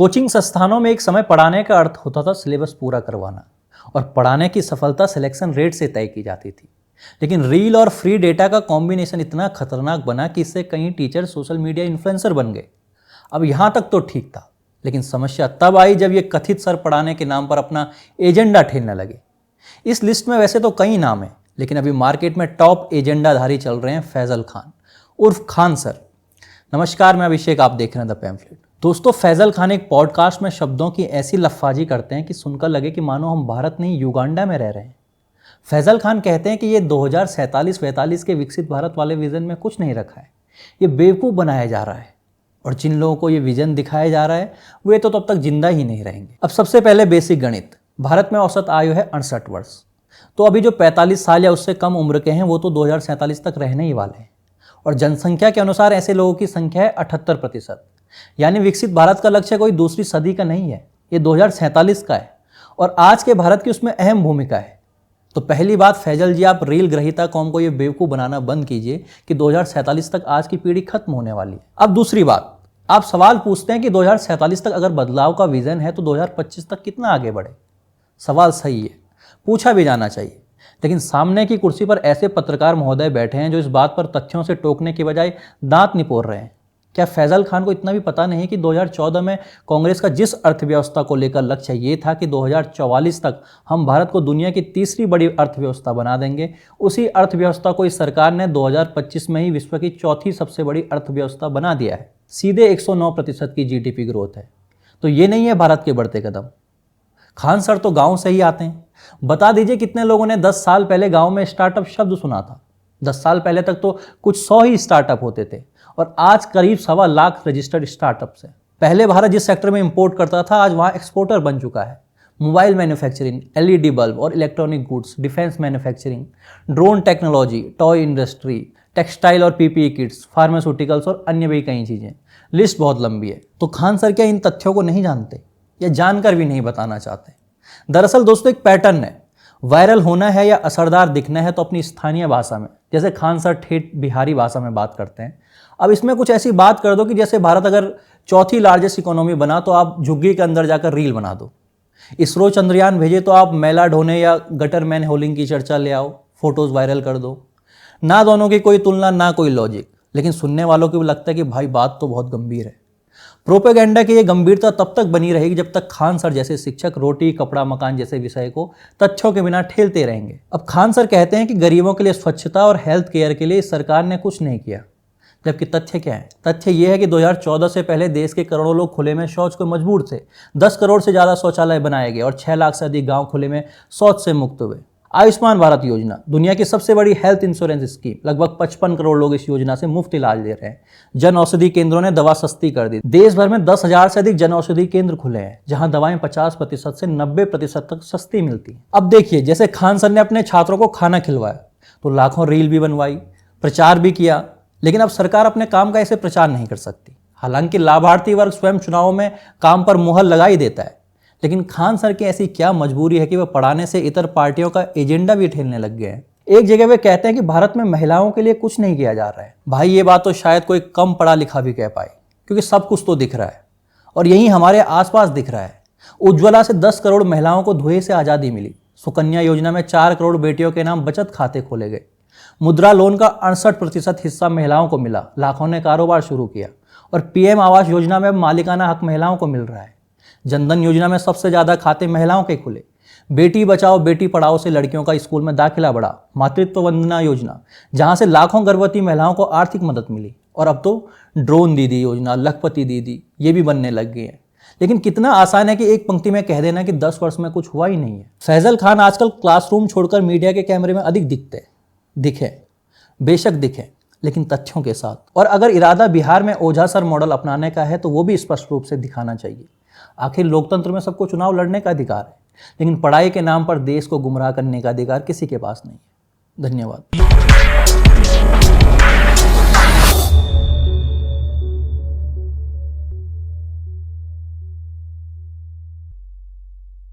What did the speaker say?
Coaching संस्थानों में एक समय पढ़ाने का अर्थ होता था सिलेबस पूरा करवाना, और पढ़ाने की सफलता सिलेक्शन रेट से तय की जाती थी। लेकिन रील और फ्री डेटा का कॉम्बिनेशन इतना खतरनाक बना कि इससे कई टीचर सोशल मीडिया इन्फ्लुएंसर बन गए। अब यहाँ तक तो ठीक था, लेकिन समस्या तब आई जब ये कथित सर पढ़ाने के नाम पर अपना एजेंडा ठेलने लगे। इस लिस्ट में वैसे तो कई नाम हैं, लेकिन अभी मार्केट में टॉप एजेंडाधारी चल रहे हैं फैजल खान उर्फ खान सर। नमस्कार, मैं अभिषेक, आप देख रहे हैं द पैम्फलेट। दोस्तों, फैजल खान एक पॉडकास्ट में शब्दों की ऐसी लफ्फाजी करते हैं कि सुनकर लगे कि मानो हम भारत नहीं युगांडा में रह रहे हैं। फैजल खान कहते हैं कि ये 2047-45 के विकसित भारत वाले विजन में कुछ नहीं रखा है, ये बेवकूफ़ बनाया जा रहा है, और जिन लोगों को ये विजन दिखाया जा रहा है वे तो तब तक जिंदा ही नहीं रहेंगे। अब सबसे पहले बेसिक गणित। भारत में औसत आयु है 68 वर्ष, तो अभी जो 45 साल या उससे कम उम्र के हैं वो तो 2047 तक रहने ही वाले हैं, और जनसंख्या के अनुसार ऐसे लोगों की संख्या है 78%। यानी विकसित भारत का लक्ष्य कोई दूसरी सदी का नहीं है, ये 2047 का है, और आज के भारत की उसमें अहम भूमिका है। तो पहली बात, फैजल जी, आप रील ग्रहीता कौम को ये बेवकूफ़ बनाना बंद कीजिए कि 2047 तक आज की पीढ़ी खत्म होने वाली है। अब दूसरी बात, आप सवाल पूछते हैं कि 2047 तक अगर बदलाव का विजन है तो 2025 तक कितना आगे बढ़े। सवाल सही है, पूछा भी जाना चाहिए, लेकिन सामने की कुर्सी पर ऐसे पत्रकार महोदय बैठे हैं जो इस बात पर तथ्यों से टोकने की बजाय दांत निपोर रहे हैं। क्या फैजल खान को इतना भी पता नहीं कि 2014 में कांग्रेस का जिस अर्थव्यवस्था को लेकर लक्ष्य ये था कि 2044 तक हम भारत को दुनिया की तीसरी बड़ी अर्थव्यवस्था बना देंगे, उसी अर्थव्यवस्था को इस सरकार ने 2025 में ही विश्व की चौथी सबसे बड़ी अर्थव्यवस्था बना दिया है। सीधे 109% की जीडीपी ग्रोथ है। तो ये नहीं है भारत के बढ़ते कदम। खान सर तो गांव से ही आते हैं, बता दीजिए कितने लोगों ने 10 साल पहले गांव में स्टार्टअप शब्द सुना था। 10 साल पहले तक तो कुछ 100 ही स्टार्टअप होते थे, और आज करीब 1.25 लाख रजिस्टर्ड स्टार्टअप्स हैं। पहले भारत जिस सेक्टर में इंपोर्ट करता था, आज वहाँ एक्सपोर्टर बन चुका है। मोबाइल मैन्युफैक्चरिंग, एलईडी बल्ब और electronic goods, defence manufacturing, drone technology, toy industry, textile और पीपीई किट्स, फार्मास्यूटिकल्स और अन्य भी कई चीज़ें। लिस्ट बहुत लंबी है। तो खान सर क्या इन तथ्यों को नहीं जानते, या जानकर भी नहीं बताना चाहते? दरअसल दोस्तों, एक पैटर्न है। वायरल होना है या असरदार दिखना है तो अपनी स्थानीय भाषा में, जैसे खान सर ठेठ बिहारी भाषा में बात करते हैं। अब इसमें कुछ ऐसी बात कर दो कि जैसे भारत अगर चौथी लार्जेस्ट इकोनॉमी बना तो आप झुग्गी के अंदर जाकर रील बना दो। इसरो चंद्रयान भेजे तो आप मैला ढोने या गटर मैन होलिंग की चर्चा ले आओ, फोटोज वायरल कर दो। ना दोनों की कोई तुलना, ना कोई लॉजिक, लेकिन सुनने वालों को भी लगता है कि भाई बात तो बहुत गंभीर है। प्रोपेगेंडा की ये गंभीरता तब तक बनी रहेगी जब तक खान सर जैसे शिक्षक रोटी कपड़ा मकान जैसे विषय को तथ्यों के बिना ठेलते रहेंगे। अब खान सर कहते हैं कि गरीबों के लिए स्वच्छता और हेल्थ केयर के लिए इस सरकार ने कुछ नहीं किया, जबकि तथ्य क्या है? तथ्य ये है कि 2014 से पहले देश के करोड़ों लोग खुले में शौच को मजबूर थे। 10 करोड़ से ज़्यादा शौचालय बनाए गए और 6 लाख से अधिक गाँव खुले में शौच से मुक्त हुए। आयुष्मान भारत योजना, दुनिया की सबसे बड़ी हेल्थ इंश्योरेंस स्कीम, लगभग 55 करोड़ लोग इस योजना से मुफ्त इलाज ले रहे हैं। जन औषधि केंद्रों ने दवा सस्ती कर दी। देश भर में 10,000 से अधिक जन औषधि केंद्र खुले हैं, जहां दवाएं 50% से 90% तक सस्ती मिलती हैं। अब देखिए, जैसे खान सर ने अपने छात्रों को खाना खिलवाया तो लाखों रील भी बनवाई, प्रचार भी किया, लेकिन अब सरकार अपने काम का ऐसे प्रचार नहीं कर सकती। हालांकि लाभार्थी वर्ग स्वयं चुनावों में काम पर मुहर लगा ही देता है, लेकिन खान सर की ऐसी क्या मजबूरी है कि वह पढ़ाने से इतर पार्टियों का एजेंडा भी ठेलने लग गए हैं। एक जगह वे कहते हैं कि भारत में महिलाओं के लिए कुछ नहीं किया जा रहा है। भाई, ये बात तो शायद कोई कम पढ़ा लिखा भी कह पाए, क्योंकि सब कुछ तो दिख रहा है, और यही हमारे आसपास दिख रहा है। उज्ज्वला से 10 करोड़ महिलाओं को धुएं से आज़ादी मिली। सुकन्या योजना में 4 करोड़ बेटियों के नाम बचत खाते खोले गए। मुद्रा लोन का 68% हिस्सा महिलाओं को मिला, लाखों ने कारोबार शुरू किया। और पीएम आवास योजना में मालिकाना हक महिलाओं को मिल रहा है। जनधन योजना में सबसे ज्यादा खाते महिलाओं के खुले। बेटी बचाओ बेटी पढ़ाओ से लड़कियों का स्कूल में दाखिला बढ़ा। मातृत्व वंदना योजना, जहां से लाखों गर्भवती महिलाओं को आर्थिक मदद मिली। और अब तो ड्रोन दीदी योजना, लखपति दीदी, ये भी बनने लग गई है। लेकिन कितना आसान है कि एक पंक्ति में कह देना कि 10 वर्ष में कुछ हुआ ही नहीं है। फैजल खान आजकल क्लासरूम छोड़कर मीडिया के कैमरे में अधिक दिखे, बेशक दिखे, लेकिन तथ्यों के साथ। और अगर इरादा बिहार में ओझा सर मॉडल अपनाने का है तो वो भी स्पष्ट रूप से दिखाना चाहिए। आखिर लोकतंत्र में सबको चुनाव लड़ने का अधिकार है, लेकिन पढ़ाई के नाम पर देश को गुमराह करने का अधिकार किसी के पास नहीं है। धन्यवाद।